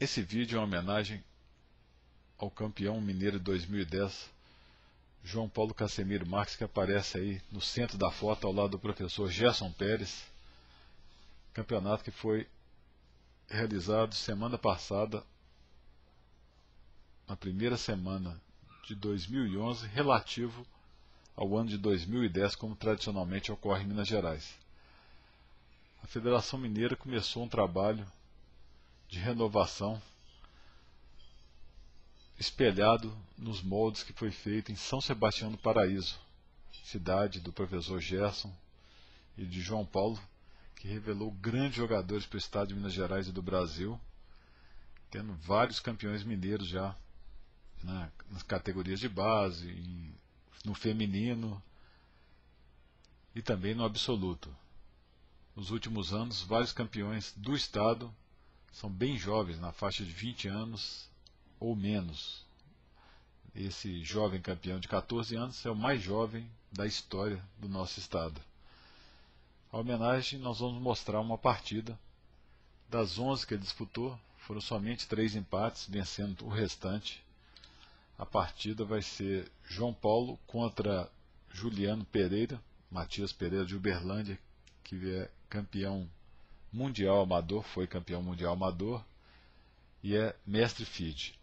Esse vídeo é uma homenagem ao campeão mineiro de 2010, João Paulo Casemiro Marques, que aparece aí no centro da foto ao lado do professor Gerson Pérez. Campeonato que foi realizado semana passada, na primeira semana de 2011, relativo ao ano de 2010, como tradicionalmente ocorre em Minas Gerais. A Federação Mineira começou um trabalho de renovação espelhado nos moldes que foi feito em São Sebastião do Paraíso, cidade do professor Gerson e de João Paulo, que revelou grandes jogadores para o estado de Minas Gerais e do Brasil, tendo vários campeões mineiros já nas categorias de base, no feminino e também no absoluto. Nos últimos anos, vários campeões do estado são bem jovens, na faixa de 20 anos ou menos. Esse jovem campeão de 14 anos é o mais jovem da história do nosso estado. A homenagem, nós vamos mostrar uma partida. Das 11 que ele disputou, foram somente 3 empates, vencendo o restante. A partida vai ser João Paulo contra Juliano Pereira, Matias Pereira de Uberlândia, que é campeão mundial amador, foi campeão mundial amador e é mestre FIDE.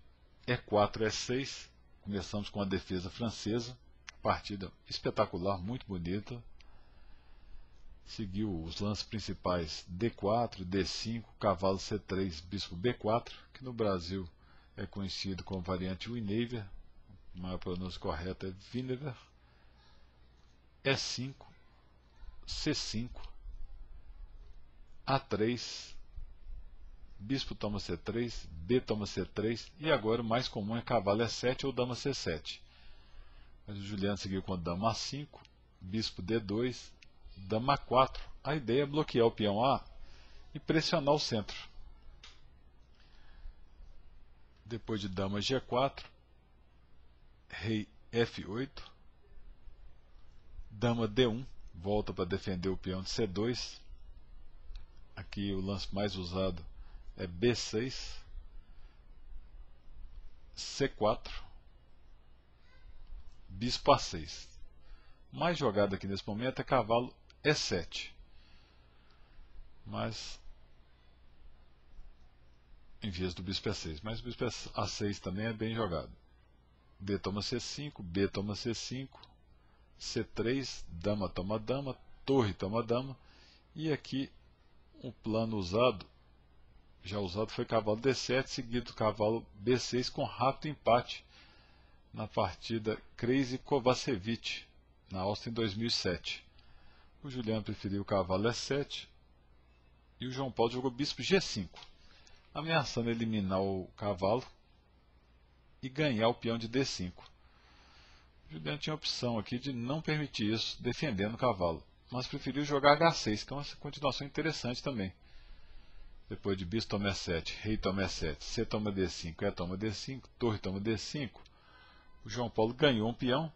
E4, E6, começamos com a defesa francesa, partida espetacular, muito bonita. Seguiu os lances principais D4, D5, cavalo C3, bispo B4, que no Brasil é conhecido como variante Winaver, a maior pronúncia correta é Winaver. E5, C5, A3, bispo toma C3, B toma C3, e agora o mais comum é cavalo E7 ou dama C7. Mas o Juliano seguiu com dama A5, bispo D2, dama A4. A ideia é bloquear o peão A e pressionar o centro. Depois de dama G4, rei F8, dama D1, volta para defender o peão de C2. Aqui o lance mais usado é B6, C4, bispo A6. Mais jogada aqui nesse momento é cavalo E7, mas em vez do bispo E6, mas o bispo A6 também é bem jogado. D toma C5, B toma C5, C3, dama toma dama, torre toma dama, e aqui o plano já usado foi cavalo D7, seguido do cavalo B6 com rápido empate na partida Crazy Kovacevic, na Áustria em 2007. O Juliano preferiu o cavalo E7 e o João Paulo jogou bispo G5, ameaçando eliminar o cavalo e ganhar o peão de D5. O Juliano tinha a opção aqui de não permitir isso, defendendo o cavalo, mas preferiu jogar H6, que é uma continuação interessante também. Depois de bispo toma E7, rei toma E7, C toma D5, E toma D5, torre toma D5, o João Paulo ganhou um peão,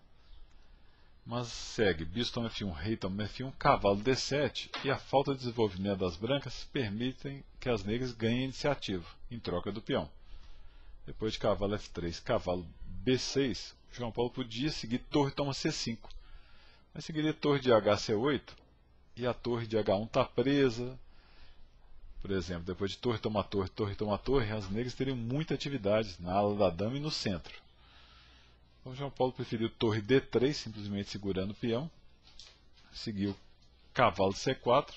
mas segue bispo toma F1, rei toma F1, cavalo D7, e a falta de desenvolvimento das brancas permitem que as negras ganhem iniciativa em troca do peão. Depois de cavalo F3, cavalo B6, o João Paulo podia seguir torre toma C5, mas seguiria torre de HC8 e a torre de H1 está presa. Por exemplo, depois de torre toma torre, torre toma torre, as negras teriam muita atividade na ala da dama e no centro. Então, João Paulo preferiu torre D3, simplesmente segurando o peão. Seguiu cavalo C4.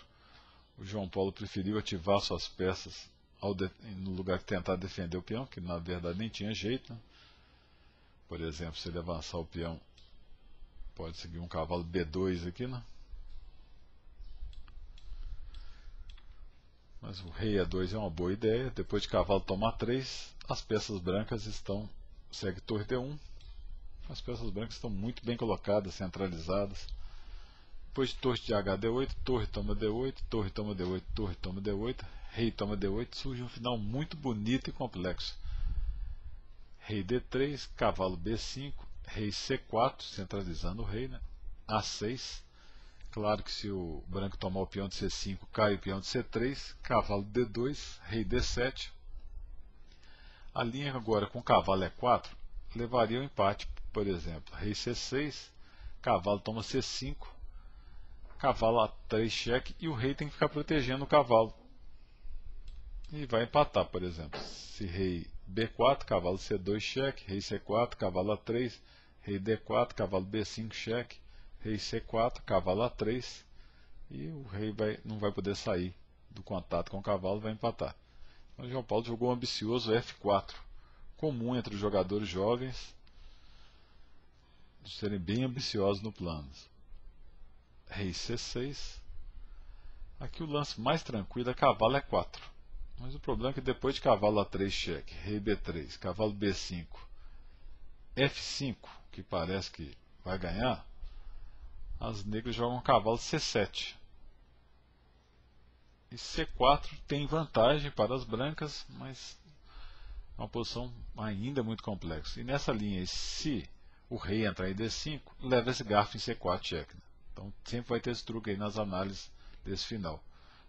O João Paulo preferiu ativar suas peças no lugar de tentar defender o peão, que na verdade nem tinha jeito. Por exemplo, se ele avançar o peão, pode seguir um cavalo B2 aqui, né? Mas o rei E2 é uma boa ideia. Depois de cavalo toma 3, as peças brancas segue torre D1. As peças brancas estão muito bem colocadas, centralizadas. Depois de torre de HD8, torre toma D8, torre toma D8, torre toma D8, rei toma D8, surge um final muito bonito e complexo. Rei D3, cavalo B5, rei C4, centralizando o rei, né? A6. Claro que se o branco tomar o peão de C5, cai o peão de C3, cavalo D2, rei D7, A linha agora com cavalo E4 levaria ao empate, por exemplo, rei C6, cavalo toma C5, cavalo A3 cheque e o rei tem que ficar protegendo o cavalo. E vai empatar, por exemplo, se rei B4, cavalo C2 cheque, rei C4, cavalo A3, rei D4, cavalo B5 cheque, rei C4, cavalo A3 e o rei não vai poder sair do contato com o cavalo, vai empatar. Então, o João Paulo jogou um ambicioso F4, comum entre os jogadores jovens, de serem bem ambiciosos no plano. Rei C6. Aqui o lance mais tranquilo é cavalo E4. Mas o problema é que depois de cavalo A3 cheque, rei B3, cavalo B5, F5, que parece que vai ganhar, as negras jogam cavalo C7. E C4 tem vantagem para as brancas, mas é uma posição ainda muito complexa. E nessa linha, se o rei entrar em D5, leva esse garfo em C4 cheque. Então sempre vai ter esse truque aí nas análises desse final.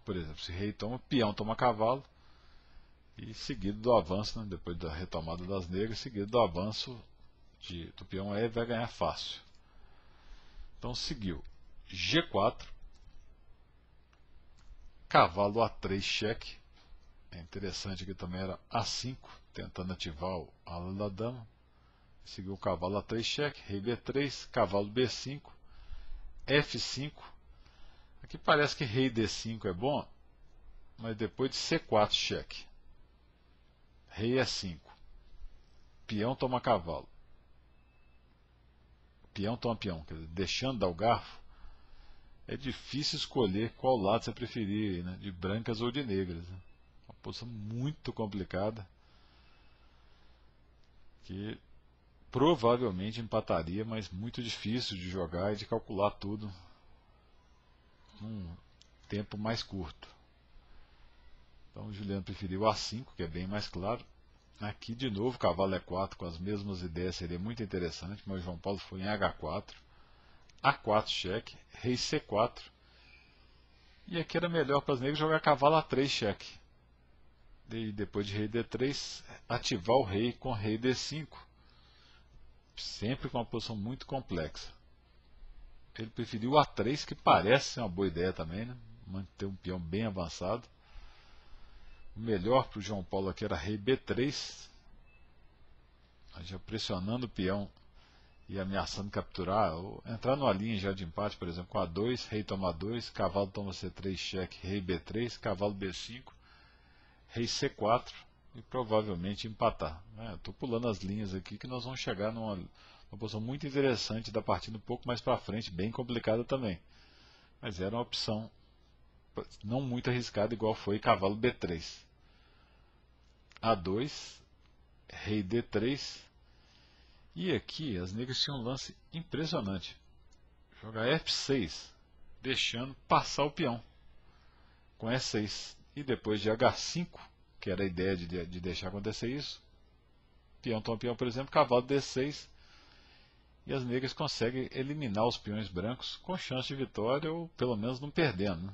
Por exemplo, se rei toma, peão toma cavalo, e seguido do avanço, né, depois da retomada das negras, seguido do avanço do peão E, vai ganhar fácil. Então seguiu G4, cavalo A3 cheque. É interessante que também era A5, tentando ativar o ala da dama. Seguiu o cavalo A3 cheque, rei B3, cavalo B5, F5. Aqui parece que rei D5 é bom, mas depois de C4 cheque, rei E5, peão toma cavalo, peão toma peão, quer dizer, deixando dar o garfo, é difícil escolher qual lado você preferir, né, de brancas ou de negras. Né? Uma posição muito complicada, que provavelmente empataria, mas muito difícil de jogar e de calcular tudo num tempo mais curto. Então o Juliano preferiu A5, que é bem mais claro. Aqui de novo cavalo E4 com as mesmas ideias seria muito interessante, mas o João Paulo foi em H4, A4 cheque, rei C4. E aqui era melhor para as negras jogar cavalo A3 cheque. E depois de rei D3, ativar o rei com rei D5. Sempre com uma posição muito complexa. Ele preferiu o A3, que parece ser uma boa ideia também, né? Manter um peão bem avançado. O melhor para o João Paulo aqui era rei B3, já pressionando o peão e ameaçando capturar, ou entrar numa linha já de empate, por exemplo, com A2, rei toma A2, cavalo toma C3 cheque, rei B3, cavalo B5, rei C4 e provavelmente empatar. Estou pulando as linhas aqui que nós vamos chegar numa posição muito interessante da partida um pouco mais para frente, bem complicada também. Mas era uma opção não muito arriscada, igual foi cavalo B3. A2, rei D3. E aqui as negras tinham um lance impressionante. Jogar F6, deixando passar o peão com E6. E depois de H5, que era a ideia de deixar acontecer isso, peão toma peão, por exemplo, cavalo D6. E as negras conseguem eliminar os peões brancos com chance de vitória, ou pelo menos não perdendo. Né?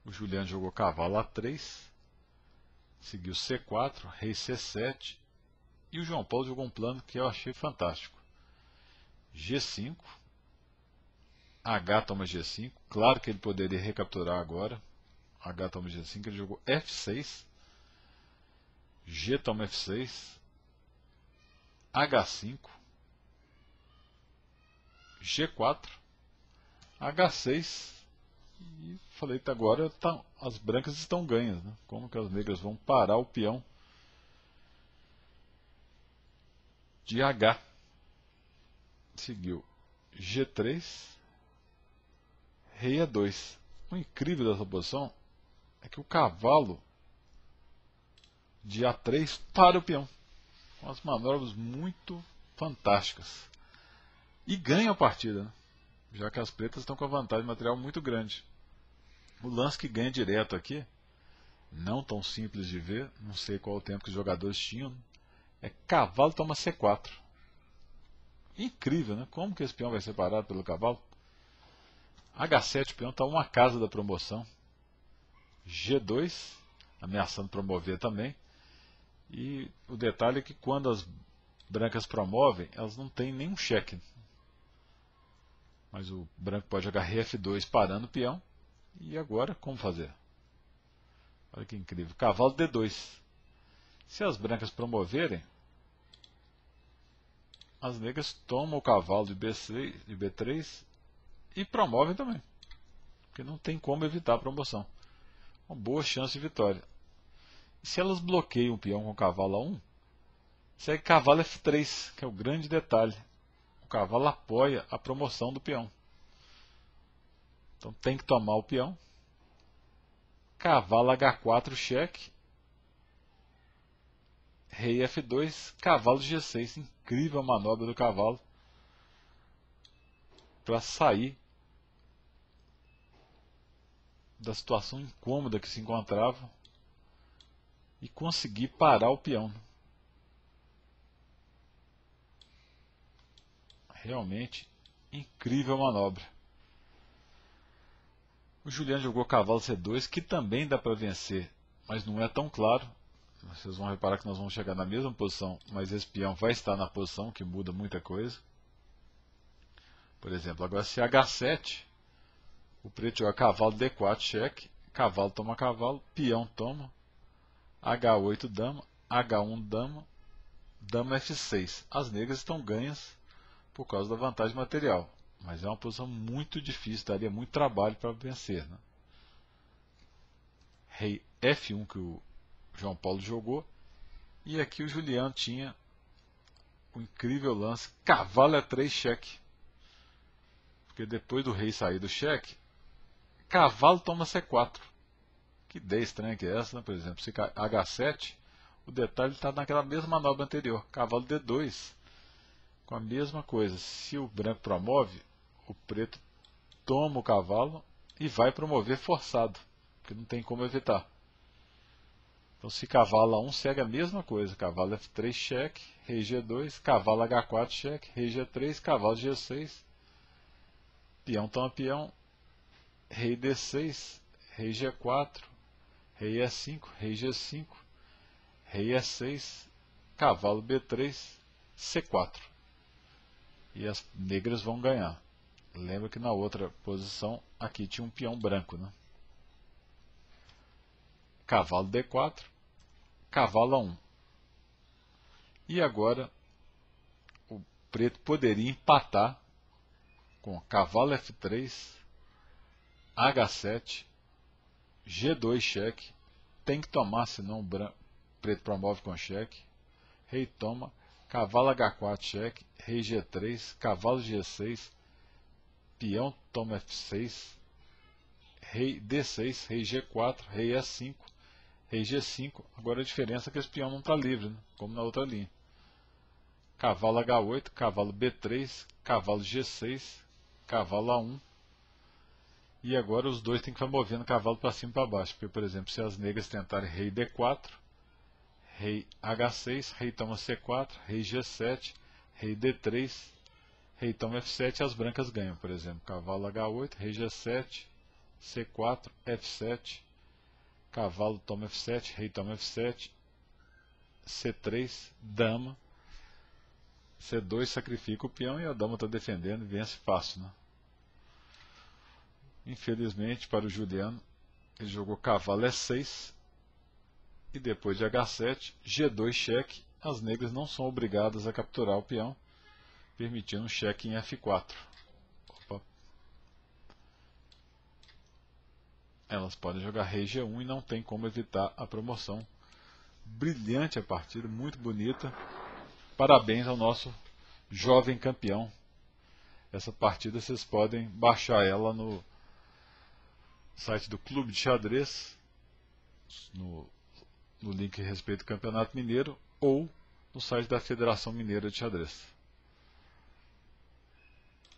O Juliano jogou cavalo A3, seguiu C4, rei C7, e o João Paulo jogou um plano que eu achei fantástico. G5, H toma G5, claro que ele poderia recapturar agora. H toma G5, ele jogou F6, G toma F6, H5, G4, H6, e falei que agora as brancas estão ganhas. Né? Como que as negras vão parar o peão de H? Seguiu G3, rei E2. O incrível dessa posição é que o cavalo de A3 para o peão. Com as manobras muito fantásticas. E ganha a partida, né? Já que as pretas estão com a vantagem material muito grande. O lance que ganha direto aqui, não tão simples de ver, não sei qual o tempo que os jogadores tinham, é cavalo toma C4. Incrível, né? Como que esse peão vai ser parado pelo cavalo? H7, o peão está uma casa da promoção. G2, ameaçando promover também. E o detalhe é que quando as brancas promovem, elas não têm nenhum cheque. Mas o branco pode jogar rei F2 parando o peão. E agora, como fazer? Olha que incrível. Cavalo D2. Se as brancas promoverem, as negras tomam o cavalo de B6, de B3 e promovem também. Porque não tem como evitar a promoção. Uma boa chance de vitória. E se elas bloqueiam o peão com o cavalo A1, segue cavalo F3, que é o grande detalhe. O cavalo apoia a promoção do peão. Então tem que tomar o peão. Cavalo H4 cheque. Rei F2, cavalo G6. Incrível a manobra do cavalo para sair da situação incômoda que se encontrava e conseguir parar o peão. Realmente incrível manobra. O Juliano jogou cavalo C2, que também dá para vencer, mas não é tão claro. Vocês vão reparar que nós vamos chegar na mesma posição, mas esse peão vai estar na posição, que muda muita coisa. Por exemplo, agora se H7, o preto joga cavalo D4 cheque, cavalo toma cavalo, peão toma, H8 dama, H1 dama, dama F6. As negras estão ganhas por causa da vantagem material, mas é uma posição muito difícil, daria muito trabalho para vencer, né? Rei F1 que o João Paulo jogou, e aqui o Juliano tinha o incrível lance cavalo E3 cheque, porque depois do rei sair do cheque, cavalo toma C4. Que ideia estranha que é essa, né? Por exemplo, se H7, o detalhe está naquela mesma manobra anterior, cavalo D2, com a mesma coisa. Se o branco promove, o preto toma o cavalo e vai promover forçado, porque não tem como evitar. Então se cavalo A1 segue a mesma coisa, cavalo F3 cheque, rei G2, cavalo H4 cheque, rei G3, cavalo G6, peão toma peão, rei D6, rei G4, rei E5, rei G5, rei E6, cavalo B3, C4. E as negras vão ganhar. Lembra que na outra posição aqui tinha um peão branco, né? Cavalo D4, cavalo A1. E agora o preto poderia empatar com cavalo F3, H7, G2 cheque. Tem que tomar, senão o preto promove com cheque. Rei toma, cavalo H4 cheque, rei G3, cavalo G6, peão toma F6, rei D6, rei G4, rei E5, rei G5. Agora a diferença é que esse peão não está livre, né? Como na outra linha. Cavalo H8, cavalo B3, cavalo G6, cavalo A1. E agora os dois têm que ficar movendo o cavalo para cima e para baixo. Porque, por exemplo, se as negras tentarem rei D4, rei H6, rei toma C4, rei G7, rei D3, rei toma F7, as brancas ganham. Por exemplo, cavalo H8, rei G7, C4, F7, cavalo toma F7, rei toma F7, C3, dama, C2 sacrifica o peão e a dama está defendendo e vence fácil, né? Infelizmente para o Juliano, ele jogou cavalo E6 e depois de H7, G2 cheque. As negras não são obrigadas a capturar o peão, permitindo um cheque em F4. Opa. Elas podem jogar rei G1 e não tem como evitar a promoção. Brilhante a partida, muito bonita. Parabéns ao nosso jovem campeão. Essa partida vocês podem baixar ela no site do Clube de Xadrez, no link a respeito do Campeonato Mineiro, ou no site da Federação Mineira de Xadrez.